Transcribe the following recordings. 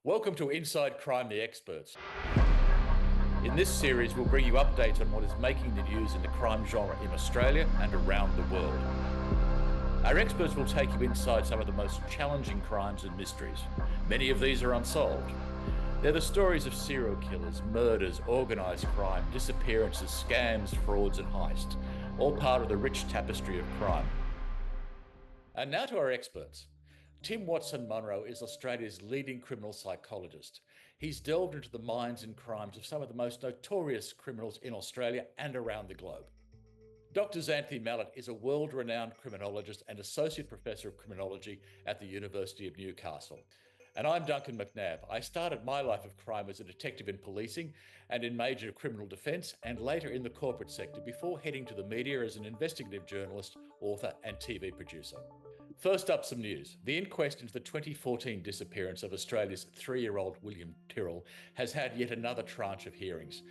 Welcome to Inside Crime, the Experts. In this series, we'll bring you updates on what is making the news in the crime genre in Australia and around the world. Our experts will take you inside some of the most challenging crimes and mysteries. Many of these are unsolved. They're the stories of serial killers, murders, organised crime, disappearances, scams, frauds and heists, all part of the rich tapestry of crime. And now to our experts. Tim Watson-Munro is Australia's leading criminal psychologist. He's delved into the minds and crimes of some of the most notorious criminals in Australia and around the globe. Dr. Xanthi Mallet is a world-renowned criminologist and Associate Professor of Criminology at the University of Newcastle. And I'm Duncan McNabb. I started my life of crime as a detective in policing and in major criminal defence and later in the corporate sector before heading to the media as an investigative journalist, author and TV producer. First up, some news. The inquest into the 2014 disappearance of Australia's 3-year-old William Tyrrell has had yet another tranche of hearings.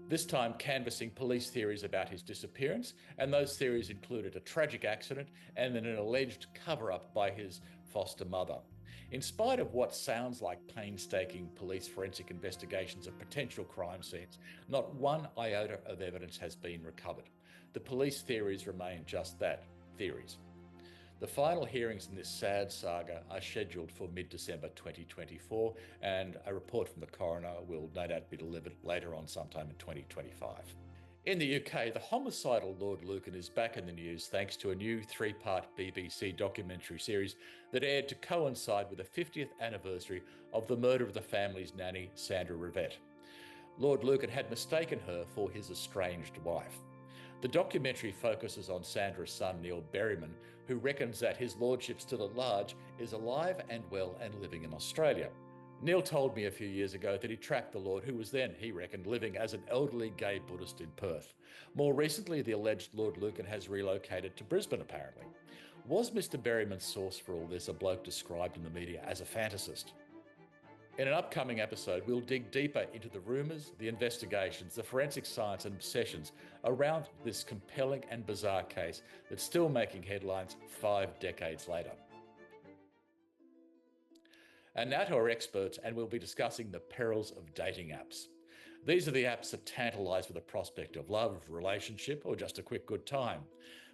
This time canvassing police theories about his disappearance, and those theories included a tragic accident and then an alleged cover-up by his foster mother. In spite of what sounds like painstaking police forensic investigations of potential crime scenes, not one iota of evidence has been recovered. The police theories remain just that, theories. The final hearings in this sad saga are scheduled for mid-December 2024, and a report from the coroner will no doubt be delivered later on sometime in 2025. In the UK, the homicidal Lord Lucan is back in the news thanks to a new 3-part BBC documentary series that aired to coincide with the 50th anniversary of the murder of the family's nanny, Sandra Rivett. Lord Lucan had mistaken her for his estranged wife. The documentary focuses on Sandra's son, Neil Berryman, who reckons that his lordship still at large is alive and well and living in Australia. Neil told me a few years ago that he tracked the Lord, who was then, he reckoned, living as an elderly gay Buddhist in Perth. More recently, the alleged Lord Lucan has relocated to Brisbane, apparently. Was Mr. Berryman's source for all this a bloke described in the media as a fantasist? In an upcoming episode, we'll dig deeper into the rumours, the investigations, the forensic science and obsessions around this compelling and bizarre case that's still making headlines 5 decades later. And now to our experts, and we'll be discussing the perils of dating apps. These are the apps that tantalise with the prospect of love, relationship, or just a quick good time.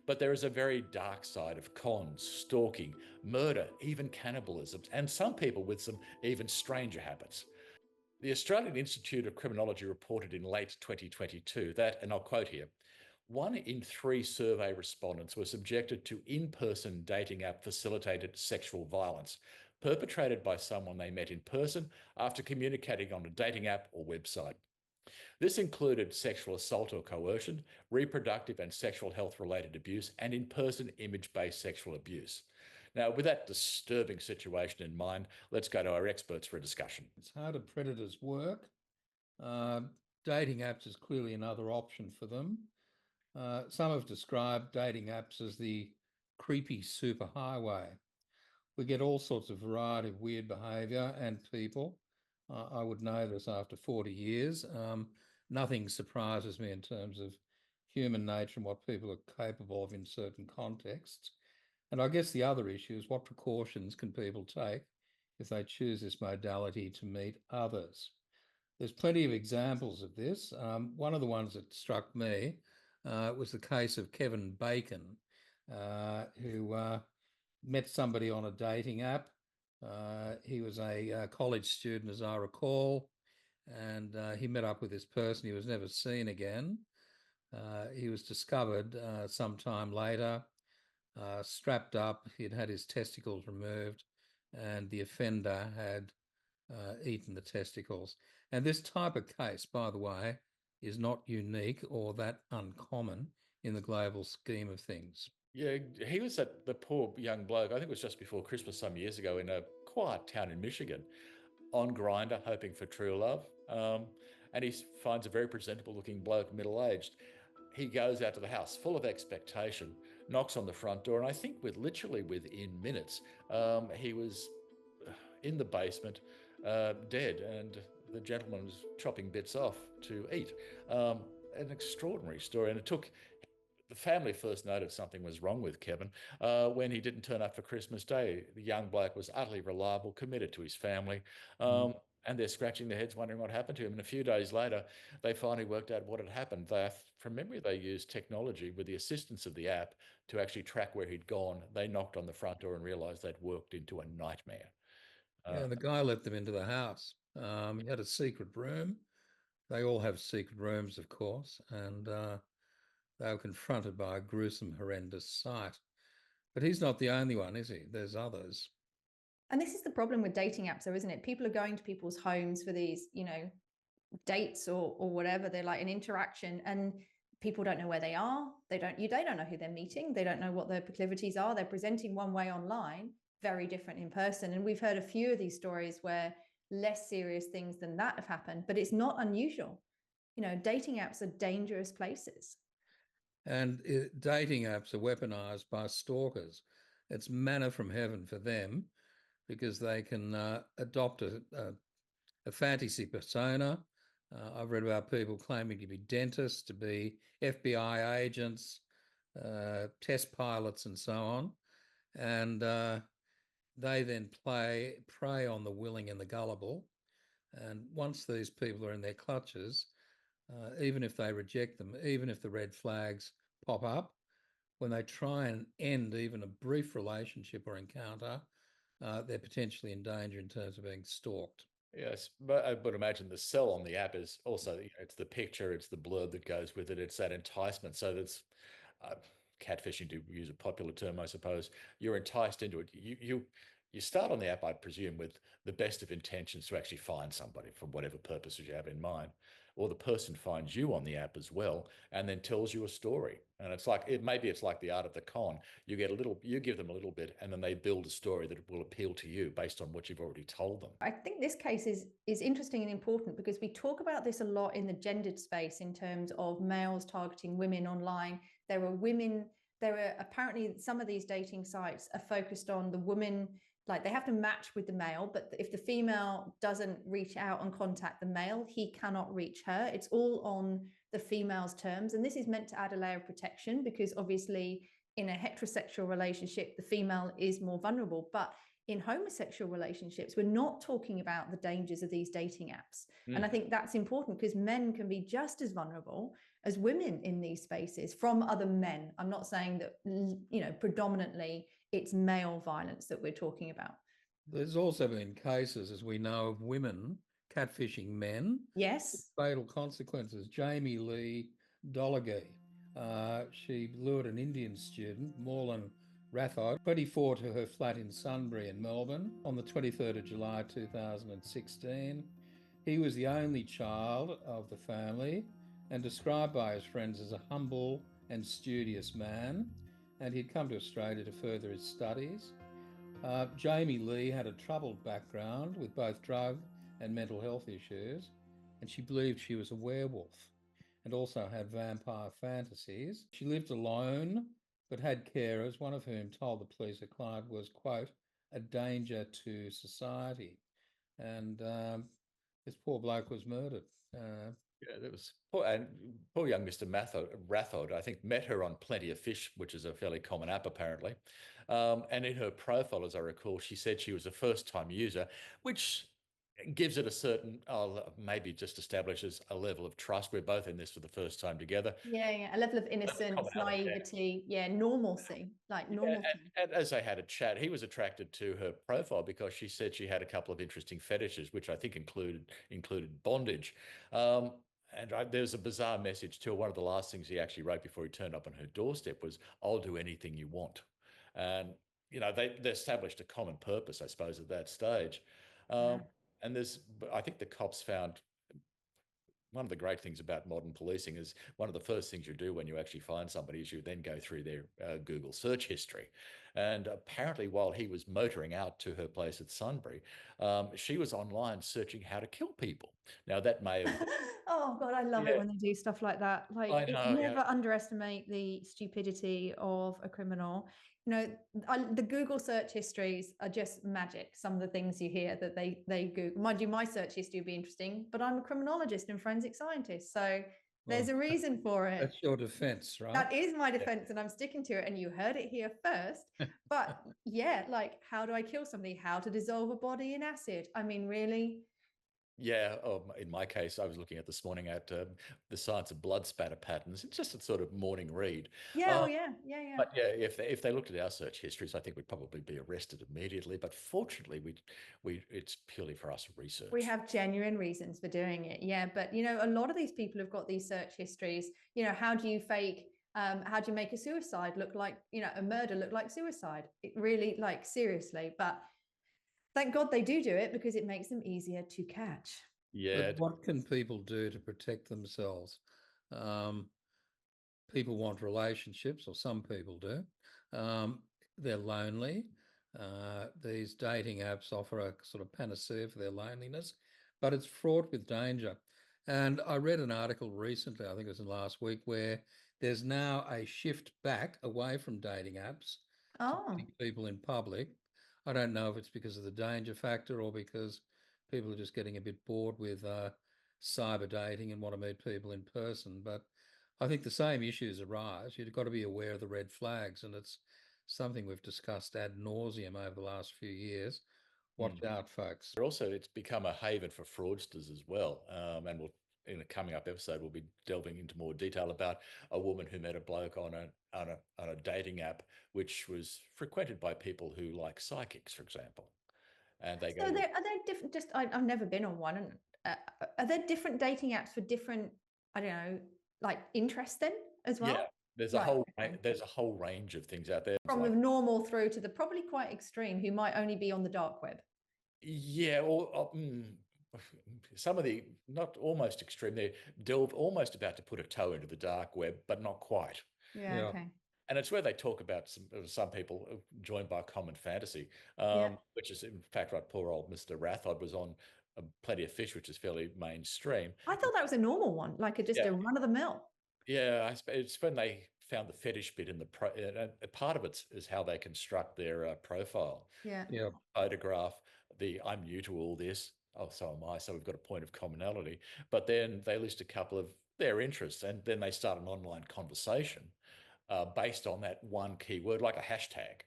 But there is a very dark side of cons, stalking, murder, even cannibalism, and some people with some even stranger habits. The Australian Institute of Criminology reported in late 2022 that, and I'll quote here, 1 in 3 survey respondents were subjected to in-person dating app facilitated sexual violence, perpetrated by someone they met in person after communicating on a dating app or website. This included sexual assault or coercion, reproductive and sexual health-related abuse, and in-person image-based sexual abuse. Now, with that disturbing situation in mind, let's go to our experts for a discussion. It's how do predators work? Dating apps is clearly another option for them. Some have described dating apps as the creepy superhighway. We get all sorts of variety of weird behaviour and people. I would know this after 40 years. Nothing surprises me in terms of human nature and what people are capable of in certain contexts. And I guess the other issue is what precautions can people take if they choose this modality to meet others? There's plenty of examples of this. One of the ones that struck me was the case of Kevin Bacon, who met somebody on a dating app. He was a college student, as I recall, and he met up with this person. He was never seen again. He was discovered sometime later, strapped up. He'd had his testicles removed, and the offender had eaten the testicles. And this type of case, by the way, is not unique or that uncommon in the global scheme of things. Yeah, he was the poor young bloke, I think it was just before Christmas some years ago, in a quiet town in Michigan, on Grindr, hoping for true love. And he finds a very presentable looking bloke, middle-aged. He goes out to the house full of expectation, knocks on the front door, and I think literally within minutes, he was in the basement, dead, and the gentleman was chopping bits off to eat. An extraordinary story, and it took the family first noted something was wrong with Kevin when he didn't turn up for Christmas Day. The young bloke was utterly reliable, committed to his family. Mm. And they're scratching their heads wondering what happened to him. And a few days later, they finally worked out what had happened. From memory, they used technology with the assistance of the app to actually track where he'd gone. They knocked on the front door and realized they'd worked into a nightmare. Yeah, Uh, and the guy let them into the house. He had a secret room. They all have secret rooms, of course, and they were confronted by a gruesome, horrendous sight. But he's not the only one, is he? There's others. And this is the problem with dating apps, though, isn't it? People are going to people's homes for these, dates or whatever. They're like an interaction, and people don't know where they are. They don't know who they're meeting. They don't know what their proclivities are. They're presenting one way online, very different in person. And we've heard a few of these stories where less serious things than that have happened, but it's not unusual. Dating apps are dangerous places. And dating apps are weaponized by stalkers. It's manna from heaven for them because they can adopt a fantasy persona. I've read about people claiming to be dentists, to be FBI agents, test pilots, and so on. And they then prey on the willing and the gullible. And once these people are in their clutches, even if they reject them, even if the red flags pop up, when they try and end even a brief relationship or encounter, they're potentially in danger in terms of being stalked. Yes, but I would imagine the sell on the app is also, it's the picture, it's the blurb that goes with it, it's that enticement. So that's uh, catfishing, to use a popular term, I suppose. You're enticed into it. You start on the app, I presume, with the best of intentions to actually find somebody for whatever purposes you have in mind. Or the person finds you on the app as well and then tells you a story. And it's like maybe it's like the art of the con. You give them a little bit, and then they build a story that will appeal to you based on what you've already told them. I think this case is interesting and important because we talk about this a lot in the gendered space in terms of males targeting women online. There are apparently some of these dating sites are focused on the woman, like they have to match with the male, but if the female doesn't reach out and contact the male, he cannot reach her. It's all on the female's terms. And this is meant to add a layer of protection because obviously in a heterosexual relationship, the female is more vulnerable. But in homosexual relationships, we're not talking about the dangers of these dating apps. And I think that's important because men can be just as vulnerable as women in these spaces from other men. I'm not saying that, predominantly it's male violence that we're talking about. There's also been cases, as we know, of women catfishing men. Yes. Fatal consequences. Jamie Lee Doligee. She lured an Indian student, Morlan Rathod, 24, to her flat in Sunbury in Melbourne on the 23rd of July 2016. He was the only child of the family and described by his friends as a humble and studious man, and he'd come to Australia to further his studies. Jamie Lee had a troubled background with both drug and mental health issues, and she believed she was a werewolf and also had vampire fantasies. She lived alone but had carers, one of whom told the police her client was, quote, a danger to society. And this poor bloke was murdered. Yeah, there was poor young Mr. Rathod, I think, met her on Plenty of Fish, which is a fairly common app apparently. And in her profile, as I recall, she said she was a first-time user, which gives it a certain, maybe just establishes a level of trust. We're both in this for the first time together. Yeah. A level of innocence, naivety, normalcy, like normalcy. And as they had a chat, he was attracted to her profile because she said she had a couple of interesting fetishes, which I think included bondage. There's a bizarre message too. One of the last things he actually wrote before he turned up on her doorstep was, "I'll do anything you want." And they established a common purpose, I suppose, at that stage. And I think the cops found one of the great things about modern policing is one of the first things you do when you actually find somebody is you then go through their Google search history. And apparently, while he was motoring out to her place at Sunbury, she was online searching how to kill people. Now, that may have... Oh, God, I love it when they do stuff like that. I know, never underestimate the stupidity of a criminal. The Google search histories are just magic. Some of the things you hear that they Google. Mind you, my search history would be interesting, but I'm a criminologist and forensic scientist. So There's a reason for it. That's your defense, right? That is my defense, and I'm sticking to it. And you heard it here first. But yeah, like, how do I kill somebody? How to dissolve a body in acid? I mean, really? Yeah, in my case, I was looking at this morning at the science of blood spatter patterns. It's just a sort of morning read. Yeah, oh yeah, yeah, yeah. But yeah, if they looked at our search histories, I think we'd probably be arrested immediately. But fortunately, we it's purely for us research. We have genuine reasons for doing it. Yeah, but you know, a lot of these people have got these search histories. You know, how do you fake? How do you make a suicide look like, you know, a murder look like suicide? It really, like, seriously. But thank God they do it, because it makes them easier to catch. Yeah, But what can people do to protect themselves? People want relationships, or some people do. They're lonely. These dating apps offer a sort of panacea for their loneliness, but it's fraught with danger. And I read an article recently, I think it was in last week, where there's now a shift back away from dating apps to Oh, meeting people in public. I don't know if it's because of the danger factor or because people are just getting a bit bored with cyber dating and want to meet people in person. But I think the same issues arise. You've got to be aware of the red flags, and it's something we've discussed ad nauseum over the last few years. Watch out, folks. also, it's become a haven for fraudsters as well. And we'll, in a coming up episode, we'll be delving into more detail about a woman who met a bloke on a dating app, which was frequented by people who like psychics, for example. And they so go, are there different? Just I've never been on one. And are there different dating apps for different, I don't know, like, interests then as well? yeah, there's a Right. whole Okay. there's a whole range of things out there. From the Like, normal through to the probably quite extreme, who might only be on the dark web. yeah, or some of the not almost extreme. They delve almost about to put a toe into the dark web, but not quite. Yeah. Yeah. Okay. And it's where they talk about some people joined by a common fantasy, Yeah. which is in fact what poor old Mr. Rathod was on. Plenty of Fish, which is fairly mainstream. I thought that was a normal one, like just Yeah, a run of the mill. yeah. It's when they found the fetish bit in the part of it is how they construct their profile. Yeah. Yeah. Photograph the I'm new to all this. Oh, so am I. So we've got a point of commonality. But then they list a couple of their interests, and then they start an online conversation based on that one keyword, like a hashtag.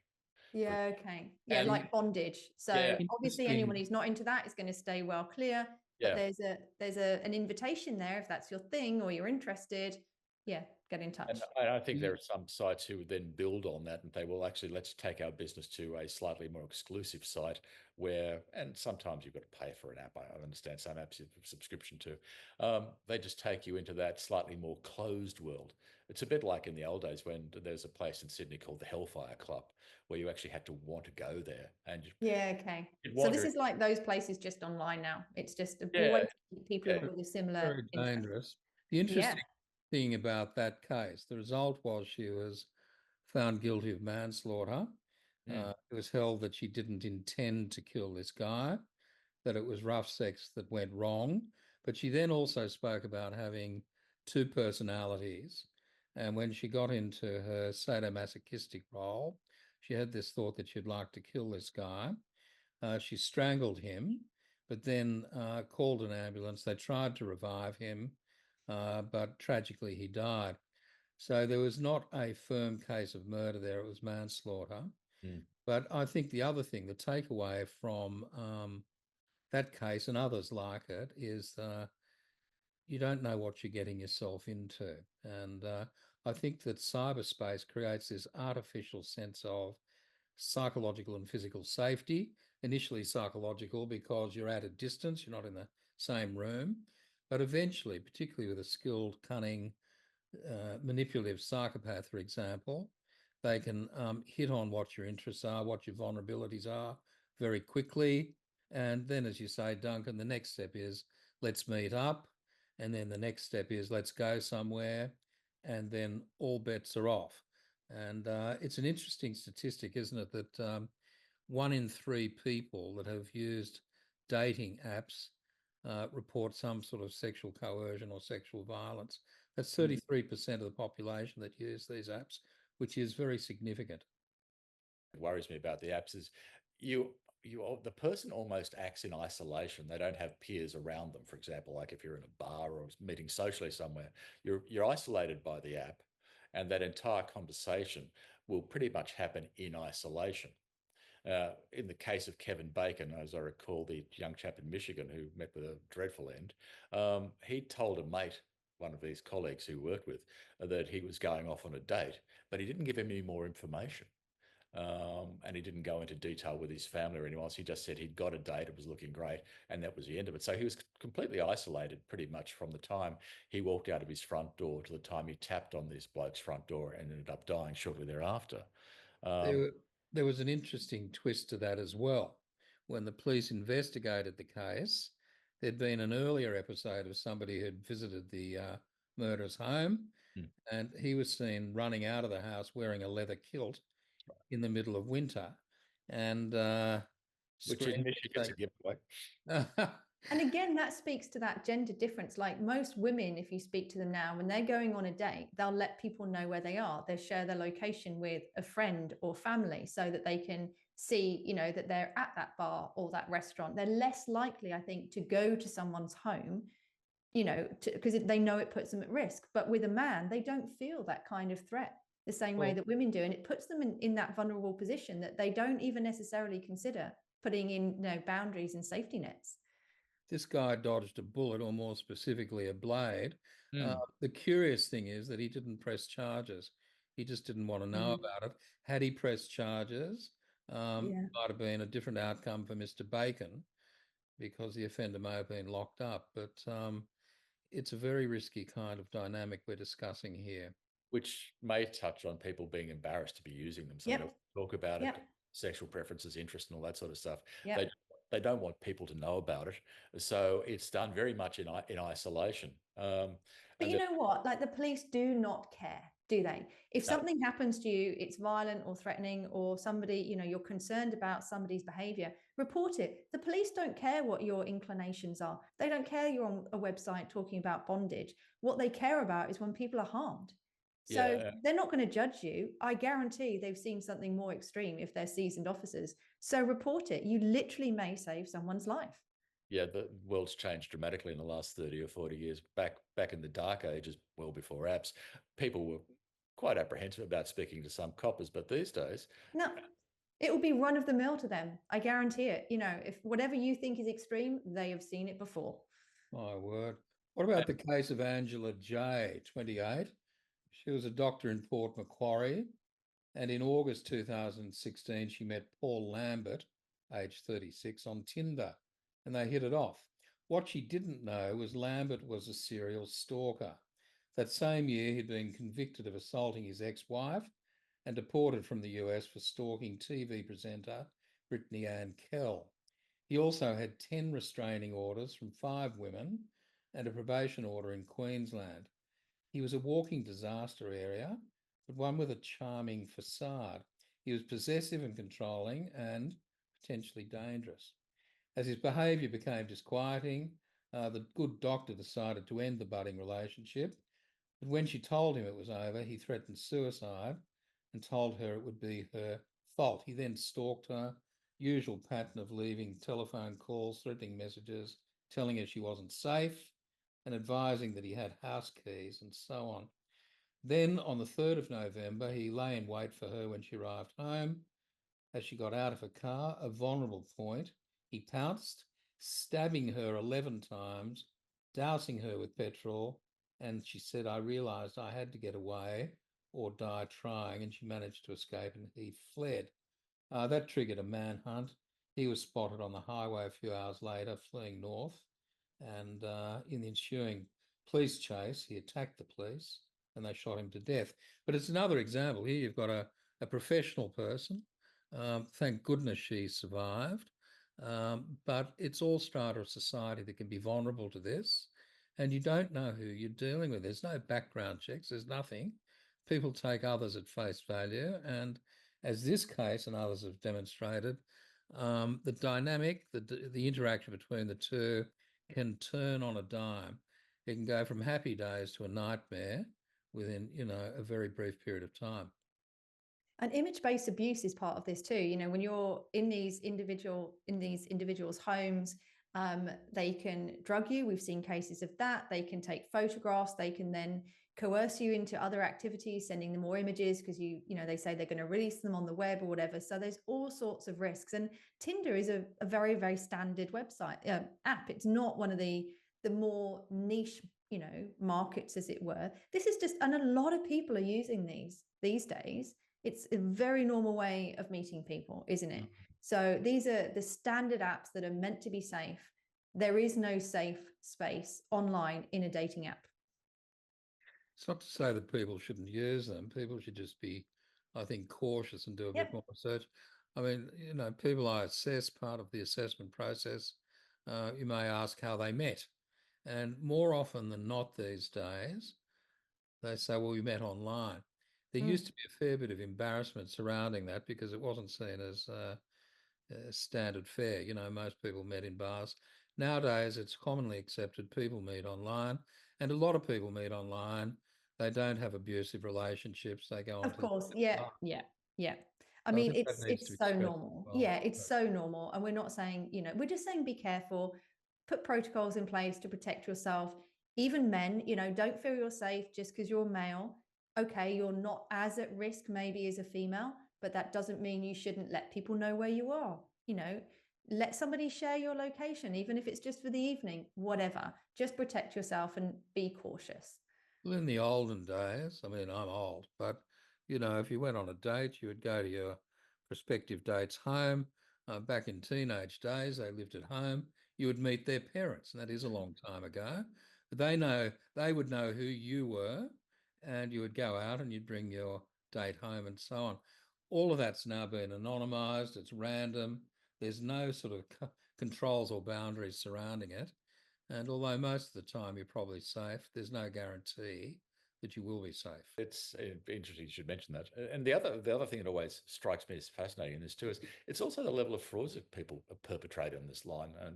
Yeah. Okay. Yeah, And like bondage. So yeah, obviously anyone who's not into that is going to stay well clear. But yeah. there's an invitation there if that's your thing or you're interested. Yeah, get in touch. And I think there are some sites who would then build on that and say, well, actually, let's take our business to a slightly more exclusive site where, and sometimes you've got to pay for an app. I understand some apps you have a subscription to. They just take you into that slightly more closed world. It's a bit like in the old days when there's a place in Sydney called the Hellfire Club where you actually had to want to go there. And Yeah, okay. you'd So this wander- is like those places just online now. It's just Yeah, always people yeah. with a similar Very interest. dangerous. The interesting thing about that case, the result was she was found guilty of manslaughter. It was held that she didn't intend to kill this guy, that it was rough sex that went wrong. But she then also spoke about having two personalities. And when she got into her sadomasochistic role, she had this thought that she'd like to kill this guy. She strangled him, but then called an ambulance. They tried to revive him, but tragically he died. So there was not a firm case of murder there, it was manslaughter. But I think the other thing, the takeaway from that case and others like it is you don't know what you're getting yourself into. And I think that cyberspace creates this artificial sense of psychological and physical safety. Initially psychological because you're at a distance, you're not in the same room. But eventually, particularly with a skilled, cunning, manipulative psychopath, for example, they can hit on what your interests are, what your vulnerabilities are very quickly. And then, as you say, Duncan, the next step is let's meet up. And then the next step is let's go somewhere. And then all bets are off. And it's an interesting statistic, isn't it, that 1 in 3 people that have used dating apps report some sort of sexual coercion or sexual violence. That's 33% of the population that use these apps, which is very significant. What worries me about the apps is you the person almost acts in isolation. They don't have peers around them. For example, like if you're in a bar or meeting socially somewhere, you're isolated by the app, and that entire conversation will pretty much happen in isolation. In the case of Kevin Bacon, as I recall, the young chap in Michigan who met with a dreadful end, he told a mate, one of these colleagues who worked with, that he was going off on a date, but he didn't give him any more information. And he didn't go into detail with his family or anyone else. He just said he'd got a date, it was looking great, and that was the end of it. So he was completely isolated pretty much from the time he walked out of his front door to the time he tapped on this bloke's front door and ended up dying shortly thereafter. Um, There, there was an interesting twist to that as well. When the police investigated the case, there'd been an earlier episode of somebody who'd visited the murderer's home, hmm, and he was seen running out of the house wearing a leather kilt in the middle of winter, and which in screamed. Michigan's a giveaway. And again, that speaks to that gender difference. Like most women, if you speak to them now, when they're going on a date, they'll let people know where they are. They share their location with a friend or family so that they can see, that they're at that bar or that restaurant. They're less likely, I think, to go to someone's home, because they know it puts them at risk. But with a man, they don't feel that kind of threat the same way that women do. And it puts them in that vulnerable position that they don't even necessarily consider putting in, boundaries and safety nets. This guy dodged a bullet, or more specifically, a blade. Hmm. The curious thing is that he didn't press charges. He just didn't want to know about it. Had he pressed charges, Yeah. might have been a different outcome for Mr. Bacon, because the offender may have been locked up. But it's a very risky kind of dynamic we're discussing here. Which may touch on people being embarrassed to be using them. So they Yep. don't talk about Yep. it, sexual preferences, interest, and all that sort of stuff. Yep. They don't want people to know about it. So it's done very much in isolation. But you know what? Like, the police do not care, do they? If No. something happens to you, it's violent or threatening, or somebody, you're concerned about somebody's behavior, report it. The police don't care what your inclinations are. They don't care you're on a website talking about bondage. What they care about is when people are harmed. So Yeah, they're not going to judge you. I guarantee they've seen something more extreme if they're seasoned officers. So report it. You literally may save someone's life. yeah, the world's changed dramatically in the last 30 or 40 years. Back in the dark ages, well before apps, people were quite apprehensive about speaking to some coppers, but these days, No, it will be run of the mill to them. I guarantee it. If whatever you think is extreme, they have seen it before. My word. What about the case of Angela J, 28? She was a doctor in Port Macquarie, and in August 2016, she met Paul Lambert, age 36, on Tinder, and they hit it off. What she didn't know was Lambert was a serial stalker. That same year, he'd been convicted of assaulting his ex-wife and deported from the US for stalking TV presenter Brittany Ann Kell. He also had 10 restraining orders from 5 women and a probation order in Queensland. He was a walking disaster area, but one with a charming facade. He was possessive and controlling and potentially dangerous. As his behaviour became disquieting, the good doctor decided to end the budding relationship. But when she told him it was over, he threatened suicide and told her it would be her fault. He then stalked her, usual pattern of leaving telephone calls, threatening messages, telling her she wasn't safe, and advising that he had house keys and so on. Then on the 3rd of November, he lay in wait for her when she arrived home. As she got out of her car, a vulnerable point, he pounced, stabbing her 11 times, dousing her with petrol, and she said, "I realised I had to get away or die trying," and she managed to escape and he fled. That triggered a manhunt. He was spotted on the highway a few hours later, fleeing north, and in the ensuing police chase, he attacked the police and they shot him to death. But it's another example. Here you've got a professional person. Thank goodness she survived. But it's all strata of society that can be vulnerable to this. And you don't know who you're dealing with. There's no background checks. There's nothing. People take others at face value. And as this case and others have demonstrated, the dynamic, the interaction between the two can turn on a dime. It can go from happy days to a nightmare within, a very brief period of time. And image-based abuse is part of this too. You know, when you're in these individuals' homes, they can drug you. We've seen cases of that. They can take photographs. They can then coerce you into other activities, sending them more images because they say they're going to release them on the web or whatever. So there's all sorts of risks. And Tinder is a very, very standard website app. It's not one of the more niche, markets, as it were. This is just, and a lot of people are using these days. It's a very normal way of meeting people, isn't it? So these are the standard apps that are meant to be safe. There is no safe space online in a dating app. It's not to say that people shouldn't use them. People should just be, I think, cautious and do a bit more research. I mean, people I assess, part of the assessment process, you may ask how they met. And more often than not these days, they say, well, we met online. There used to be a fair bit of embarrassment surrounding that because it wasn't seen as standard fare. Most people met in bars. Nowadays, it's commonly accepted people meet online, and a lot of people meet online. They don't have abusive relationships. They go on. Of course, yeah. I So mean, think that needs to it's be so stressed normal. as well. Yeah, it's so normal, and we're not saying, we're just saying be careful, put protocols in place to protect yourself. Even men, don't feel you're safe just because you're male. Okay, you're not as at risk maybe as a female, but that doesn't mean you shouldn't let people know where you are. Let somebody share your location, even if it's just for the evening, whatever. Just protect yourself and be cautious. Well, in the olden days, I mean, I'm old, but if you went on a date, you would go to your prospective date's home. Back in teenage days, they lived at home. You would meet their parents, and that is a long time ago. But they would know who you were, and you would go out and you'd bring your date home and so on. All of that's now been anonymized. It's random. There's no sort of controls or boundaries surrounding it. And although most of the time you're probably safe, there's no guarantee that you will be safe. It's interesting you should mention that. And the other thing that always strikes me as fascinating in this too is it's also the level of frauds that people perpetrate on this line. And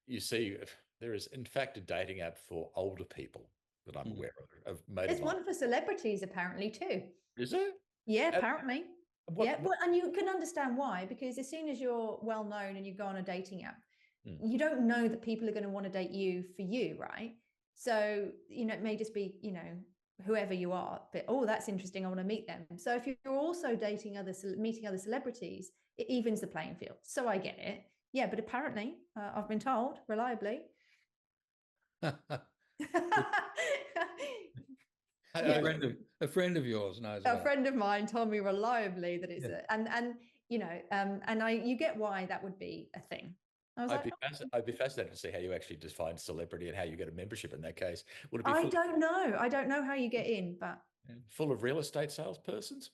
you see, there is in fact a dating app for older people that I'm aware of. There's one for celebrities apparently too. Is there? Yeah, apparently. Well, and you can understand why, because as soon as you're well known and you go on a dating app, you don't know that people are going to want to date you for you, right? So, it may just be, whoever you are, but, oh, that's interesting, I want to meet them. So if you're also meeting other celebrities, it evens the playing field. So I get it. Yeah, but apparently, I've been told reliably. A friend of yours knows. A friend of mine told me reliably that it's and you get why that would be a thing. I'd be fascinated to see how you actually define celebrity and how you get a membership in that case. Would it be? I don't know. I don't know how you get in, but full of real estate salespersons.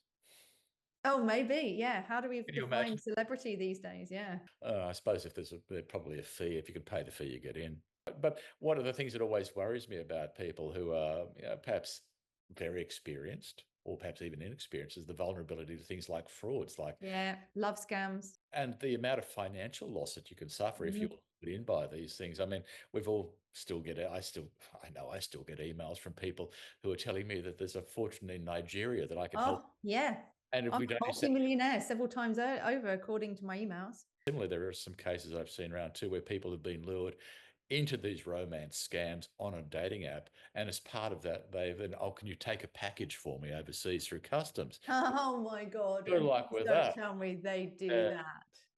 Oh, maybe. Yeah. How do we define celebrity these days? Yeah. I suppose if there's probably a fee, if you can pay the fee, you get in. But one of the things that always worries me about people who are perhaps very experienced or perhaps even inexperienced is the vulnerability to things like frauds, love scams, and the amount of financial loss that you can suffer if you're put in by these things. I mean, we've all still get I know I still get emails from people who are telling me that there's a fortune in Nigeria that I can help. Yeah. And if I'm a multi-millionaire several times over, according to my emails. Similarly, there are some cases I've seen around too where people have been lured into these romance scams on a dating app, and as part of that, can you take a package for me overseas through customs? Oh my God! Good luck with that. Don't tell me they do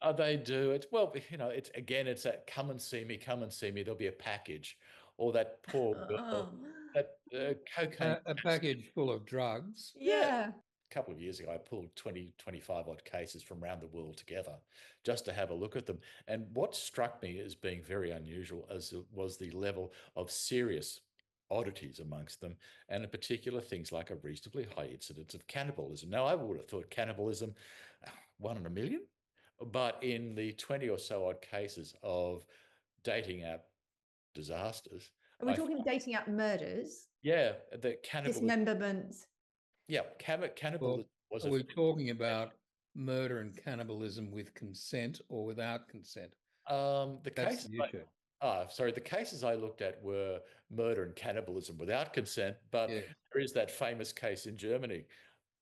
that. They do it. Well, it's that come and see me. There'll be a package, or that poor girl, that cocaine, a package full of drugs. Yeah. A couple of years ago, I pulled 20, 25 odd cases from around the world together just to have a look at them. And what struck me as being very unusual was the level of serious oddities amongst them, and in particular things like a reasonably high incidence of cannibalism. Now, I would have thought cannibalism, 1 in a million, but in the 20 or so odd cases of dating app disasters. Are we talking dating app murders? Yeah, the cannibalism. Dismemberments. Yeah, cannibalism was. Are we talking about murder and cannibalism with consent or without consent? The cases I looked at were murder and cannibalism without consent, but there is that famous case in Germany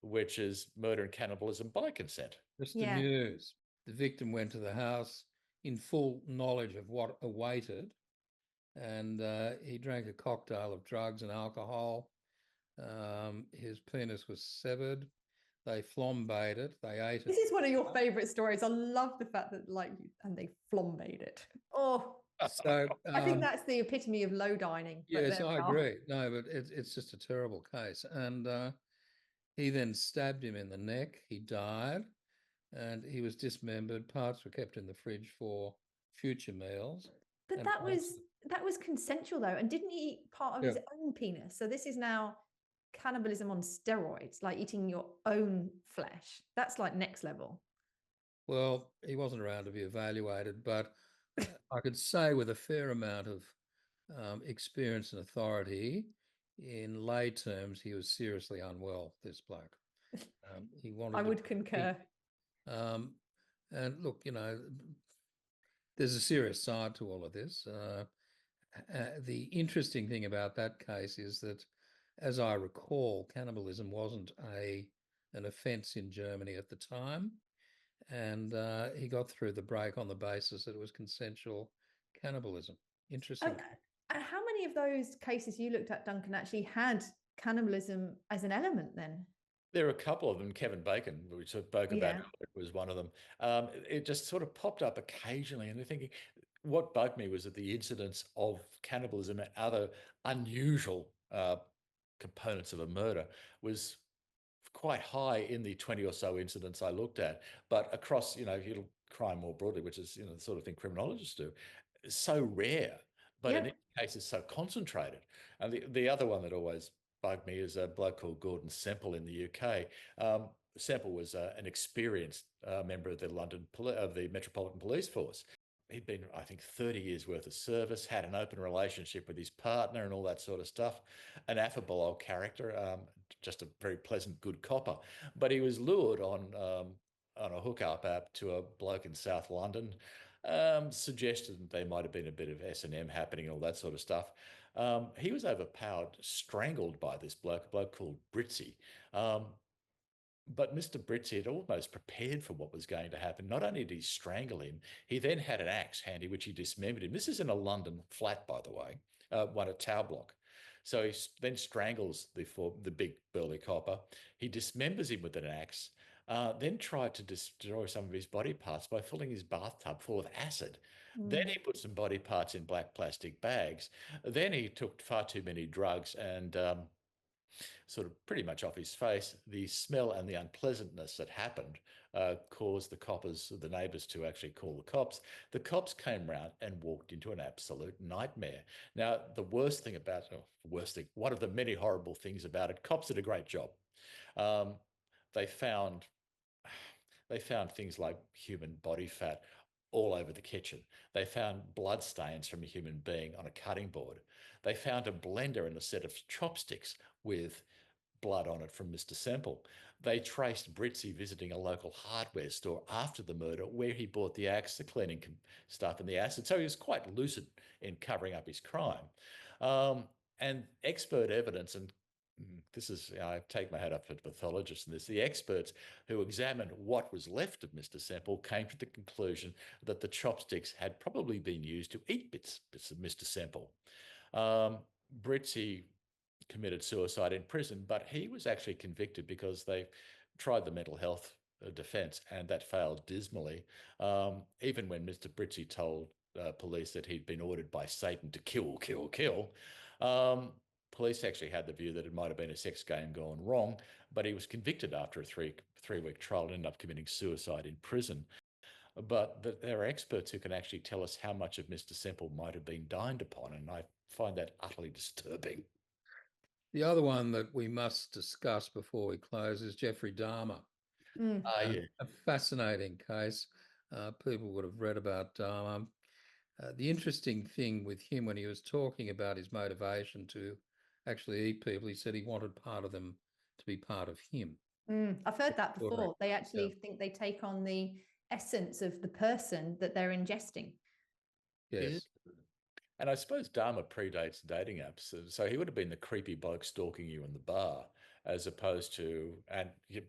which is murder and cannibalism by consent. Mr. Yeah. News, the victim went to the house in full knowledge of what awaited, and he drank a cocktail of drugs and alcohol. His penis was severed. They flambéed it. They ate it. This is one of your favourite stories. I love the fact that and they flambéed it. Oh, So I think that's the epitome of low dining. yes, I agree. No, but it's just a terrible case. And he then stabbed him in the neck. He died, and he was dismembered. Parts were kept in the fridge for future meals. But that was consensual though, and didn't he eat part of his own penis? So this is now cannibalism on steroids, like eating your own flesh. That's like next level. Well, he wasn't around to be evaluated, but I could say with a fair amount of experience and authority, in lay terms, he was seriously unwell, this bloke. He wanted I would concur. And look, there's a serious side to all of this. The interesting thing about that case is that, as I recall, cannibalism wasn't an offence in Germany at the time, and he got through the break on the basis that it was consensual cannibalism. Interesting. And how many of those cases you looked at, Duncan, actually had cannibalism as an element then? There are a couple of them. Kevin Bacon, we spoke about, was one of them. It just sort of popped up occasionally, and I'm thinking, what bugged me was that the incidence of cannibalism and other unusual components of a murder was quite high in the 20 or so incidents I looked at, but across, crime more broadly, which is, the sort of thing criminologists do, so rare, but in each case it's so concentrated. And the other one that always bugged me is a bloke called Gordon Semple in the UK. Semple was an experienced member of the Metropolitan Police Force. He'd been, I think, 30 years worth of service, had an open relationship with his partner and all that sort of stuff. An affable old character, just a very pleasant, good copper. But he was lured on a hookup app to a bloke in South London, suggested that there might have been a bit of S&M happening and all that sort of stuff. He was overpowered, strangled by this bloke, a bloke called Britzy. But Mr. Britzy had almost prepared for what was going to happen. Not only did he strangle him, he then had an axe handy, which he dismembered him. This is in a London flat, by the way, one at Tower Block. So he then strangles the big burly copper. He dismembers him with an axe, then tried to destroy some of his body parts by filling his bathtub full of acid. Then he put some body parts in black plastic bags. Then he took far too many drugs and sort of pretty much off his face. The smell and the unpleasantness that happened caused the neighbours to actually call the cops. The cops came round and walked into an absolute nightmare. Now, one of the many horrible things about it, cops did a great job. They found things like human body fat all over the kitchen. They found blood stains from a human being on a cutting board. They found a blender and a set of chopsticks with blood on it from Mr. Semple. They traced Britzy visiting a local hardware store after the murder where he bought the axe, the cleaning stuff and the acid. So he was quite lucid in covering up his crime. And expert evidence, and this is, I take my hat off to the pathologists in this, the experts who examined what was left of Mr. Semple came to the conclusion that the chopsticks had probably been used to eat bits of Mr. Semple. Britzy committed suicide in prison, but he was actually convicted because they tried the mental health defence and that failed dismally. Even when Mr. Britzy told police that he'd been ordered by Satan to kill, police actually had the view that it might have been a sex game gone wrong, but he was convicted after a three-week trial and ended up committing suicide in prison. But there are experts who can actually tell us how much of Mr. Semple might have been dined upon, and I find that utterly disturbing. The other one that we must discuss before we close is Jeffrey Dahmer. A fascinating case. People would have read about Dahmer. The interesting thing with him, when he was talking about his motivation to actually eat people, he said he wanted part of them to be part of him. I've heard that before. They actually think they take on the essence of the person that they're ingesting. Yes. And I suppose Dahmer predates dating apps. So he would have been the creepy bloke stalking you in the bar. as opposed to, and your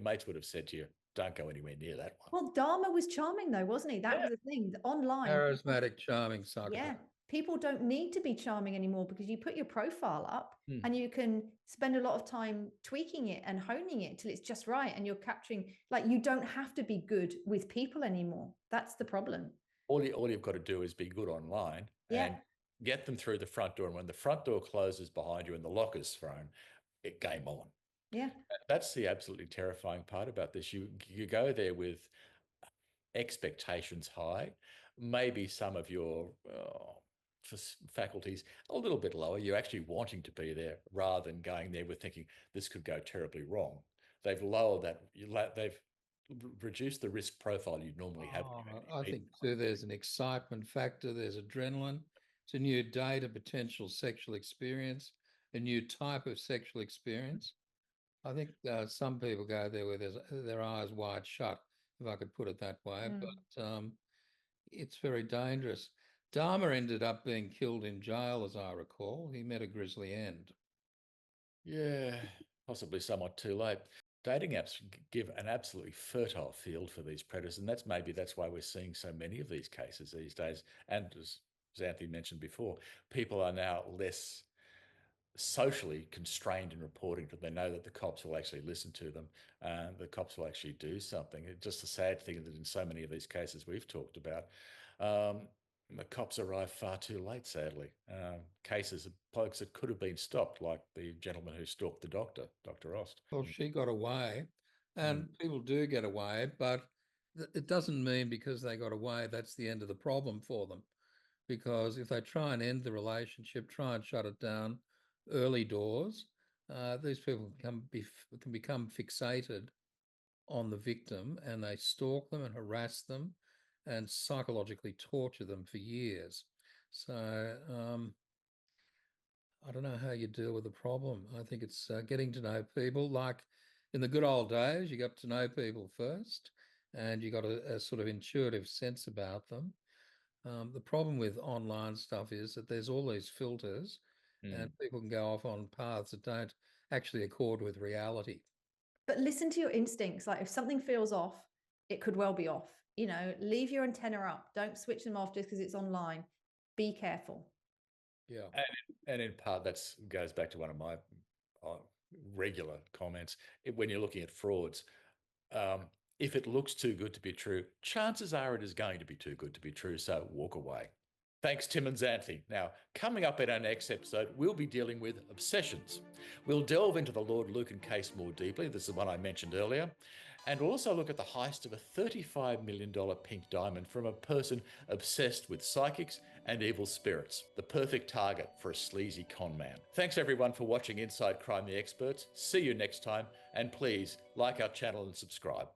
mates would have said to you, don't go anywhere near that one. Well, Dharma was charming though, wasn't he? That was the thing. Online, Charismatic, charming psychopath. people don't need to be charming anymore because you put your profile up and you can spend a lot of time tweaking it and honing it till it's just right. And you're capturing, like, you don't have to be good with people anymore. That's the problem. All you've got to do is be good online and get them through the front door. And when the front door closes behind you and the lock is thrown, it game on. Yeah. That's the absolutely terrifying part about this. You go there with expectations high, maybe some of your faculties a little bit lower. You're actually wanting to be there rather than going there with thinking this could go terribly wrong. They've lowered that. They've reduced the risk profile you'd normally have. I think too, there's an excitement factor. There's adrenaline. It's a new date, a potential sexual experience, a new type of sexual experience. I think some people go there with their eyes wide shut, if I could put it that way. But it's very dangerous. Dharma ended up being killed in jail, as I recall. He met a grisly end. Yeah, possibly somewhat too late. Dating apps give an absolutely fertile field for these predators, and that's why we're seeing so many of these cases these days. And as Anthony mentioned before, people are now less socially constrained in reporting to them. They know that the cops will actually listen to them, the cops will actually do something. It's just a sad thing that in so many of these cases we've talked about, the cops arrive far too late, sadly. Cases of blokes that could have been stopped, like the gentleman who stalked the doctor, Dr. Ost. Well, she got away, and people do get away, but it doesn't mean because they got away, that's the end of the problem for them. Because if they try and end the relationship, try and shut it down early doors, these people can become fixated on the victim, and they stalk them and harass them and psychologically torture them for years. So I don't know how you deal with the problem. I think it's getting to know people. Like in the good old days, you got to know people first, and you got a sort of intuitive sense about them. The problem with online stuff is that there's all these filters and people can go off on paths that don't actually accord with reality. But listen to your instincts. Like if something feels off, it could well be off. Leave your antenna up. Don't switch them off just because it's online. Be careful. Yeah. And in part, that goes back to one of my regular comments. When you're looking at frauds, if it looks too good to be true, chances are it is going to be too good to be true, so walk away. Thanks, Tim and Xanthi. Now, coming up in our next episode, we'll be dealing with obsessions. We'll delve into the Lord Lucan case more deeply. This is the one I mentioned earlier. And we'll also look at the heist of a $35 million pink diamond from a person obsessed with psychics and evil spirits, the perfect target for a sleazy con man. Thanks everyone for watching Inside Crime the Experts. See you next time, and please like our channel and subscribe.